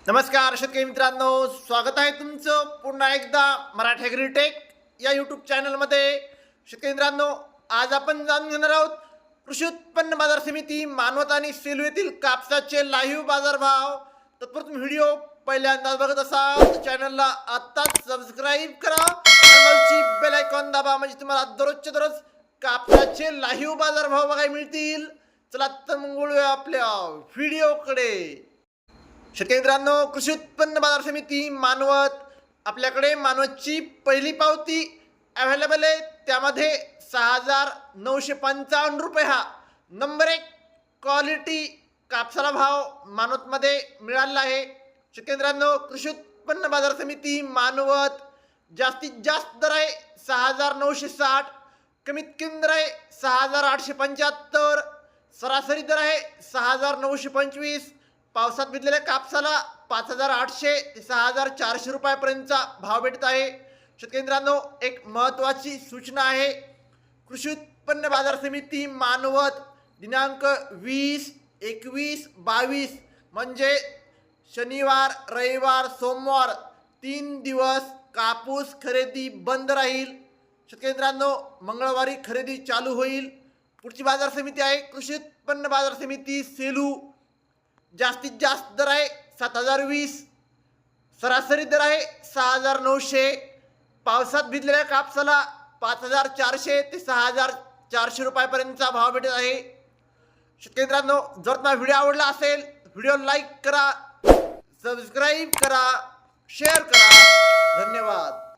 नमस्कार शेतकरी मित्रांनो, स्वागत आहे तुमचं पुन्हा एकदा मराठी ॲग्रीटेक या यूट्यूब चॅनलमध्ये. शेतकरी मित्रांनो, आज आपण जाणून घेणार आहोत कृषी उत्पन्न बाजार समिती मानवत आणि सेलू येथील कापसाचे लाईव्ह बाजारभाव. तत्पूर्वी व्हिडिओ पहिल्यांदाच बघत असाल चॅनलला आत्ताच सबस्क्राईब करा आणि बेल आयकॉन दाबा, म्हणजे तुम्हाला दररोजच्या दररोज कापसाचे लाईव्ह बाजारभाव बघायला मिळतील. चला तर मग वळूया आपल्या व्हिडिओकडे. शेतकरी मित्रांनो, कृषी उत्पन्न बाजार समिती मानवत, आपल्याकडे मानवतची पहिली पावती अवेलेबल आहे. त्यामध्ये 6,955 रुपये हा नंबर 1 क्वालिटी कापसाला भाव मानवतमध्ये मिळाला आहे. शेतकरी मित्रांनो, कृषी उत्पन्न बाजार समिती मानवत जास्तीत जास्त दर आहे 6,960, कमीत कमी दर आहे 6,875, सरासरी दर आहे 6,925. पावसात भिजलेल्या कापसाला 5,800 ते 6,400 रुपयापर्यंतचा भाव भेटत आहे. शेतकरी मित्रांनो, एक महत्त्वाची सूचना आहे. कृषी उत्पन्न बाजार समिती मानवत दिनांक 20, 21, 22 म्हणजे शनिवार, रविवार, सोमवार 3 दिवस कापूस खरेदी बंद राहील. शेतकरी मित्रांनो, मंगळवारी खरेदी चालू होईल. पुढची बाजार समिती आहे कृषी उत्पन्न बाजार समिती सेलू. जास्तीत जास्त दर आहे 7,020, सरासरी दर आहे 6,900. पावसात भिजलेल्या कापसाला 5,400 ते 6,400 रुपयापर्यंतचा भाव भेटत आहे. शेतकरी मित्रांनो, जर तुम्हाला व्हिडिओ आवडला असेल, व्हिडिओ लाईक करा, सबस्क्राईब करा, शेअर करा. धन्यवाद.